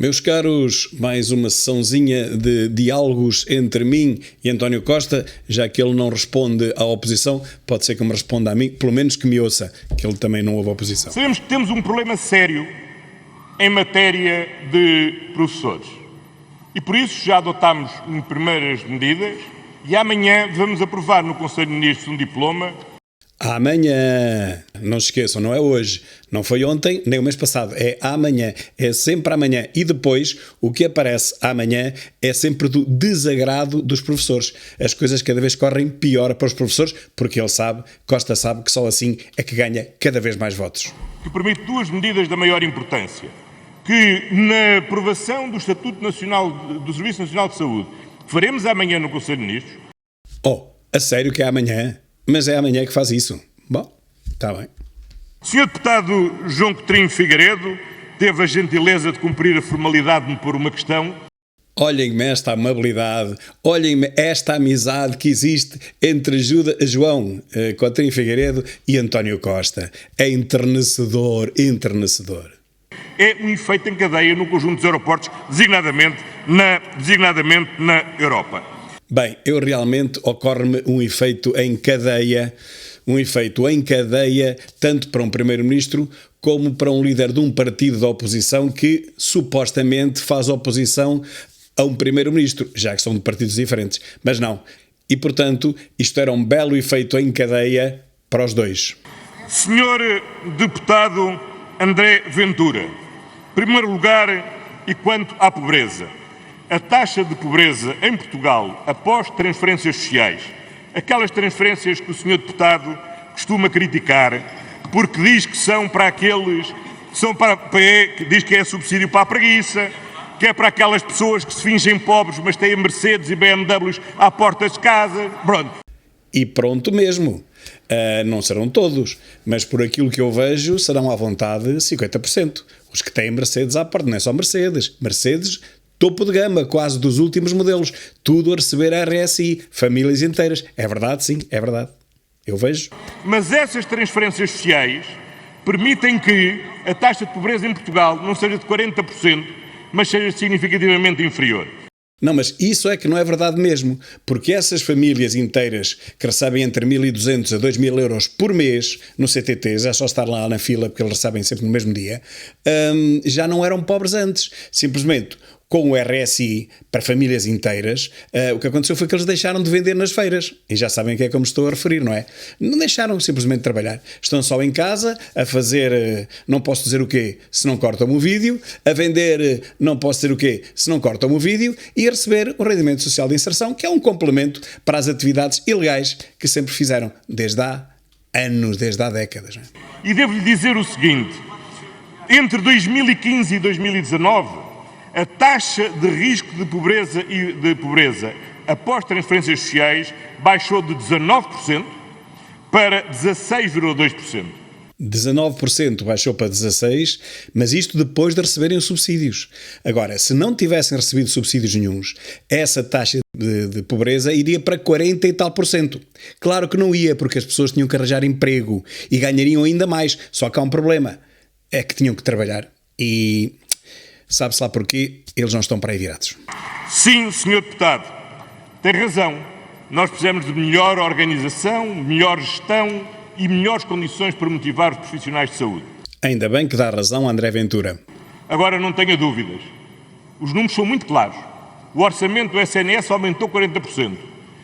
Meus caros, mais uma sessãozinha de diálogos entre mim e António Costa, já que ele não responde à oposição, pode ser que me responda a mim, pelo menos que me ouça, que ele também não ouve a oposição. Sabemos que temos um problema sério em matéria de professores e por isso já adotámos primeiras medidas e amanhã vamos aprovar no Conselho de Ministros um diploma. Amanhã, não se esqueçam, não é hoje, não foi ontem, nem o mês passado, é amanhã, é sempre amanhã. E depois, o que aparece amanhã é sempre do desagrado dos professores. As coisas cada vez correm pior para os professores, porque ele sabe, Costa sabe, que só assim é que ganha cada vez mais votos. Que permite duas medidas da maior importância, que na aprovação do Estatuto Nacional do Serviço Nacional de Saúde, que faremos amanhã no Conselho de Ministros. Oh, a sério que é amanhã? Mas é amanhã que faz isso. Bom, está bem. O Sr. Deputado João Coutinho Figueiredo teve a gentileza de cumprir a formalidade de me pôr uma questão. Olhem-me esta amabilidade, olhem-me esta amizade que existe entre João Coutinho Figueiredo e António Costa. É enternecedor, enternecedor. É um efeito em cadeia no conjunto dos aeroportos, designadamente na Europa. Bem, realmente ocorre-me um efeito em cadeia, tanto para um primeiro-ministro como para um líder de um partido da oposição que supostamente faz oposição a um primeiro-ministro, já que são de partidos diferentes, mas não. E, portanto, isto era um belo efeito em cadeia para os dois. Senhor Deputado André Ventura, em primeiro lugar, e quanto à pobreza, a taxa de pobreza em Portugal após transferências sociais, aquelas transferências que o Sr. Deputado costuma criticar, porque diz que são para aqueles, que diz que é subsídio para a preguiça, que é para aquelas pessoas que se fingem pobres mas têm Mercedes e BMWs à porta de casa, pronto. E pronto mesmo. Não serão todos, mas por aquilo que eu vejo serão à vontade 50%. Os que têm Mercedes à porta, não é só Mercedes, topo de gama, quase dos últimos modelos, tudo a receber a RSI, famílias inteiras. É verdade, sim, é verdade. Eu vejo. Mas essas transferências sociais permitem que a taxa de pobreza em Portugal não seja de 40%, mas seja significativamente inferior. Não, mas isso é que não é verdade mesmo, porque essas famílias inteiras que recebem entre 1.200 a 2.000 euros por mês no CTT, é só estar lá na fila porque eles recebem sempre no mesmo dia, já não eram pobres antes. Simplesmente, com o RSI para famílias inteiras, o que aconteceu foi que eles deixaram de vender nas feiras. E já sabem a que é que eu me estou a referir, não é? Não deixaram simplesmente de trabalhar. Estão só em casa a fazer, não posso dizer o quê, se não cortam o vídeo, a vender, não posso dizer o quê, se não cortam o vídeo, e a receber o rendimento social de inserção, que é um complemento para as atividades ilegais que sempre fizeram, desde há anos, desde há décadas. Não é? E devo-lhe dizer o seguinte, entre 2015 e 2019, a taxa de risco de pobreza após transferências sociais baixou de 19% para 16,2%. 19% baixou para 16%, mas isto depois de receberem os subsídios. Agora, se não tivessem recebido subsídios nenhuns, essa taxa de pobreza iria para 40 e tal por cento. Claro que não ia, porque as pessoas tinham que arranjar emprego e ganhariam ainda mais. Só que há um problema, é que tinham que trabalhar e... sabe-se lá porquê, eles não estão para aí virados. Sim, Sr. Deputado, tem razão. Nós precisamos de melhor organização, melhor gestão e melhores condições para motivar os profissionais de saúde. Ainda bem que dá razão a André Ventura. Agora, não tenha dúvidas. Os números são muito claros. O orçamento do SNS aumentou 40%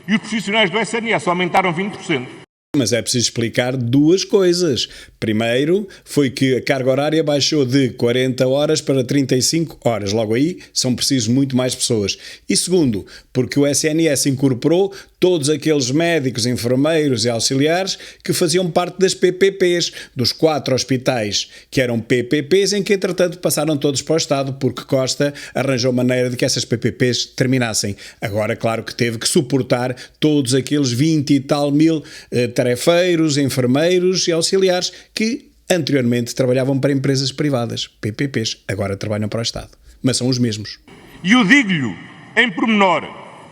e os profissionais do SNS aumentaram 20%. Mas é preciso explicar duas coisas. Primeiro, foi que a carga horária baixou de 40 horas para 35 horas. Logo aí, são precisas muito mais pessoas. E segundo, porque o SNS incorporou todos aqueles médicos, enfermeiros e auxiliares que faziam parte das PPPs, dos 4 hospitais que eram PPPs, em que entretanto passaram todos para o Estado, porque Costa arranjou maneira de que essas PPPs terminassem. Agora, claro que teve que suportar todos aqueles 20 e tal mil tarefeiros, enfermeiros e auxiliares que anteriormente trabalhavam para empresas privadas, PPPs, agora trabalham para o Estado. Mas são os mesmos. E eu digo-lhe, em pormenor,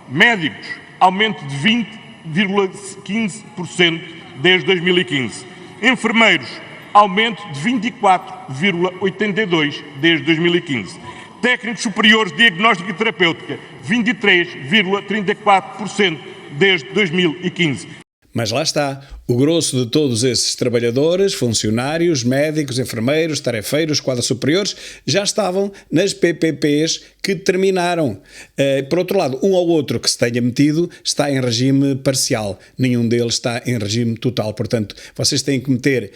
médicos, aumento de 20,15% desde 2015. Enfermeiros, aumento de 24,82% desde 2015. técnicos superiores de diagnóstica e terapêutica, 23,34% desde 2015. Mas lá está, o grosso de todos esses trabalhadores, funcionários, médicos, enfermeiros, tarefeiros, quadros superiores, já estavam nas PPPs que terminaram. Por outro lado, um ou outro que se tenha metido está em regime parcial, nenhum deles está em regime total. Portanto, vocês têm que meter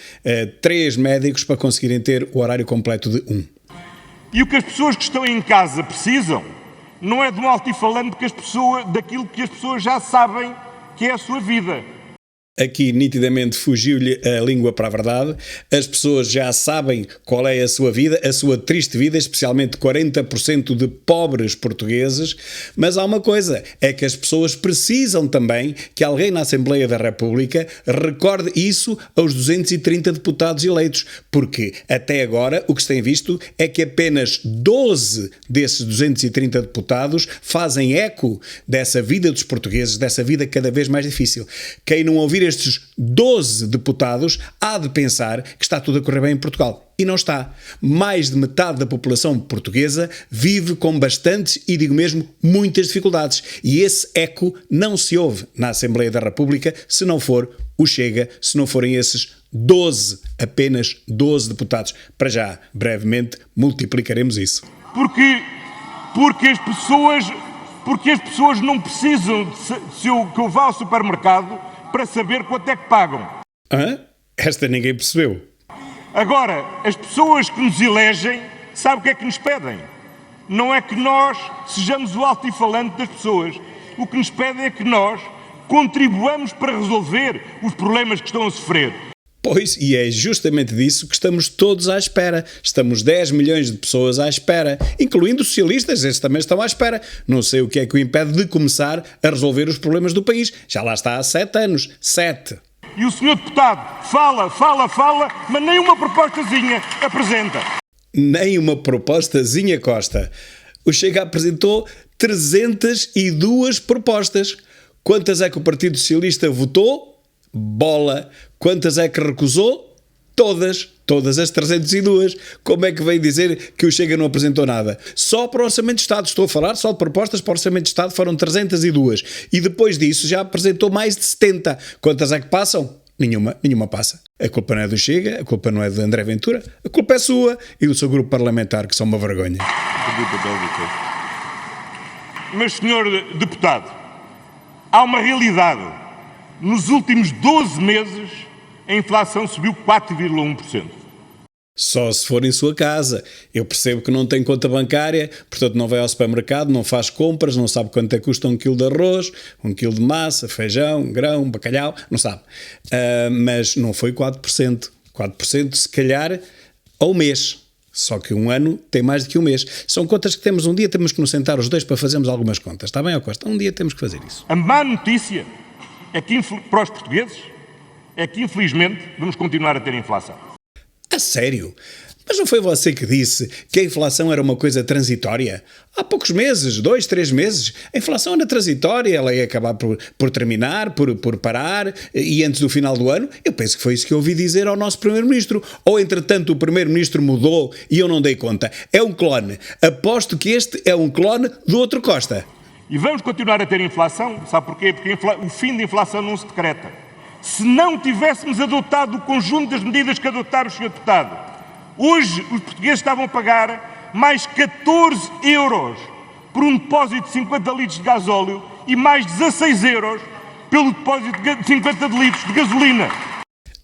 3 médicos para conseguirem ter o horário completo de 1. E o que as pessoas que estão em casa precisam não é de um altifalante daquilo que as pessoas já sabem que é a sua vida. Aqui nitidamente fugiu-lhe a língua para a verdade. As pessoas já sabem qual é a sua vida, a sua triste vida, especialmente 40% de pobres portugueses. Mas há uma coisa, é que as pessoas precisam também que alguém na Assembleia da República recorde isso aos 230 deputados eleitos, porque até agora o que se tem visto é que apenas 12 desses 230 deputados fazem eco dessa vida dos portugueses, dessa vida cada vez mais difícil. Quem não ouvir estes 12 deputados há de pensar que está tudo a correr bem em Portugal. E não está. Mais de metade da população portuguesa vive com bastantes, e digo mesmo, muitas dificuldades. E esse eco não se ouve na Assembleia da República se não for o Chega, se não forem esses 12, apenas 12 deputados. Para já, brevemente, multiplicaremos isso. Porque as pessoas não precisam que eu vá ao supermercado para saber quanto é que pagam. Esta ninguém percebeu. Agora, as pessoas que nos elegem sabem o que é que nos pedem. Não é que nós sejamos o altifalante das pessoas. O que nos pedem é que nós contribuamos para resolver os problemas que estão a sofrer. Pois, e é justamente disso que estamos todos à espera. Estamos 10 milhões de pessoas à espera, incluindo os socialistas, esses também estão à espera. Não sei o que é que o impede de começar a resolver os problemas do país. Já lá está há 7 anos. 7. E o senhor deputado fala, mas nem uma propostazinha apresenta. Nem uma propostazinha, Costa. O Chega apresentou 302 propostas. Quantas é que o Partido Socialista votou? Bola. Quantas é que recusou? Todas as 302. Como é que vem dizer que o Chega não apresentou nada? Só para o Orçamento de Estado, estou a falar só de propostas para o Orçamento de Estado, foram 302. E depois disso já apresentou mais de 70. Quantas é que passam? Nenhuma passa. A culpa não é do Chega, a culpa não é de André Ventura, a culpa é sua e do seu grupo parlamentar, que são uma vergonha. Mas, senhor deputado, há uma realidade. Nos últimos 12 meses, a inflação subiu 4,1%. Só se for em sua casa. Eu percebo que não tem conta bancária, portanto não vai ao supermercado, não faz compras, não sabe quanto é que custa 1 quilo de arroz, 1 quilo de massa, feijão, grão, bacalhau, não sabe. Mas não foi 4%. 4% se calhar ao mês. Só que um ano tem mais do que um mês. São contas que temos um dia, temos que nos sentar os dois para fazermos algumas contas. Está bem, Costa? Um dia temos que fazer isso. A má notícia é que, para os portugueses, é que infelizmente vamos continuar a ter inflação. A sério? Mas não foi você que disse que a inflação era uma coisa transitória? Há poucos meses, 2, 3 meses, a inflação era transitória, ela ia acabar por terminar, por parar, e antes do final do ano, eu penso que foi isso que eu ouvi dizer ao nosso Primeiro-Ministro. Ou, entretanto, o Primeiro-Ministro mudou e eu não dei conta. É um clone. Aposto que este é um clone do outro Costa. E vamos continuar a ter inflação, sabe porquê? Porque o fim da inflação não se decreta. Se não tivéssemos adotado o conjunto das medidas que adotaram o Sr. Deputado, hoje os portugueses estavam a pagar mais 14 euros por um depósito de 50 litros de gasóleo e mais 16 euros pelo depósito de 50 litros de gasolina.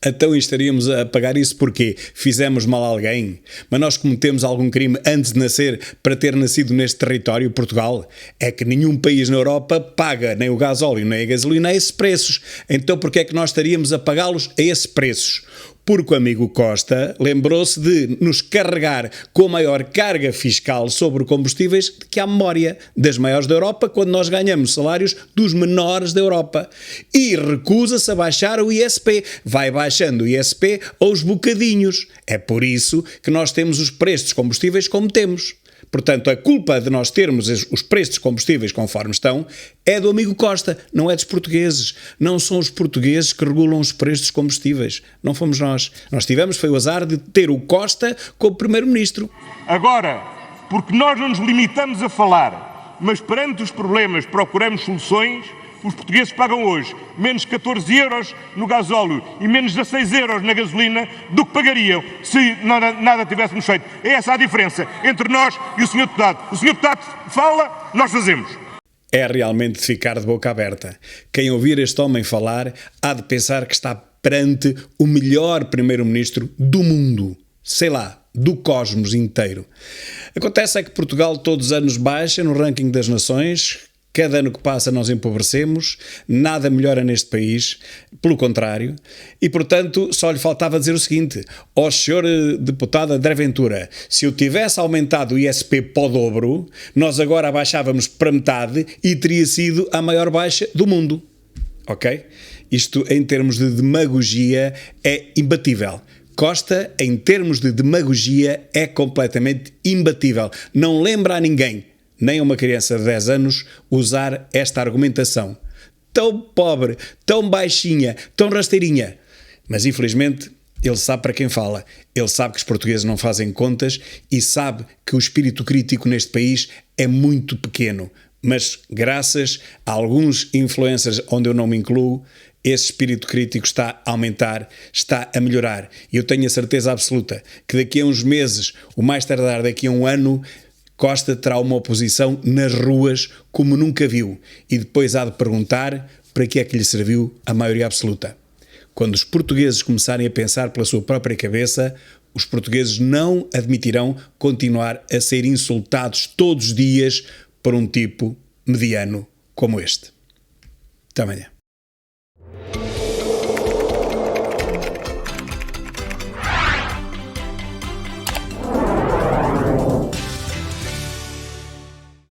Então estaríamos a pagar isso porque fizemos mal a alguém? Mas nós cometemos algum crime antes de nascer para ter nascido neste território, Portugal? É que nenhum país na Europa paga nem o gasóleo nem a gasolina a esses preços. Então porquê é que nós estaríamos a pagá-los a esses preços? Porque o amigo Costa lembrou-se de nos carregar com a maior carga fiscal sobre combustíveis que há memória, das maiores da Europa, quando nós ganhamos salários dos menores da Europa. E recusa-se a baixar o ISP. Vai baixando o ISP aos bocadinhos. É por isso que nós temos os preços dos combustíveis como temos. Portanto, a culpa de nós termos os preços dos combustíveis conforme estão é do amigo Costa, não é dos portugueses. Não são os portugueses que regulam os preços dos combustíveis. Não fomos nós. Nós tivemos, foi o azar de ter o Costa como Primeiro-Ministro. Agora, porque nós não nos limitamos a falar, mas perante os problemas procuramos soluções. Os portugueses pagam hoje menos 14 euros no gasóleo e menos 16 euros na gasolina do que pagariam se nada tivéssemos feito. É essa a diferença entre nós e o Sr. Deputado. O Sr. Deputado fala, nós fazemos. É realmente de ficar de boca aberta. Quem ouvir este homem falar há de pensar que está perante o melhor primeiro-ministro do mundo. Sei lá, do cosmos inteiro. Acontece é que Portugal todos os anos baixa no ranking das nações. Cada ano que passa nós empobrecemos, nada melhora neste país, pelo contrário, e portanto só lhe faltava dizer o seguinte: ó senhor deputado André Ventura, se eu tivesse aumentado o ISP para o dobro, nós agora abaixávamos para metade e teria sido a maior baixa do mundo. Ok? Isto em termos de demagogia é imbatível. Costa, em termos de demagogia, é completamente imbatível. Não lembra a ninguém, nem a uma criança de 10 anos, usar esta argumentação. Tão pobre, tão baixinha, tão rasteirinha. Mas, infelizmente, ele sabe para quem fala. Ele sabe que os portugueses não fazem contas e sabe que o espírito crítico neste país é muito pequeno. Mas, graças a alguns influencers onde eu não me incluo, esse espírito crítico está a aumentar, está a melhorar. E eu tenho a certeza absoluta que daqui a uns meses, o mais tardar daqui a um ano, Costa terá uma oposição nas ruas como nunca viu e depois há de perguntar para que é que lhe serviu a maioria absoluta. Quando os portugueses começarem a pensar pela sua própria cabeça, os portugueses não admitirão continuar a ser insultados todos os dias por um tipo mediano como este. Até amanhã.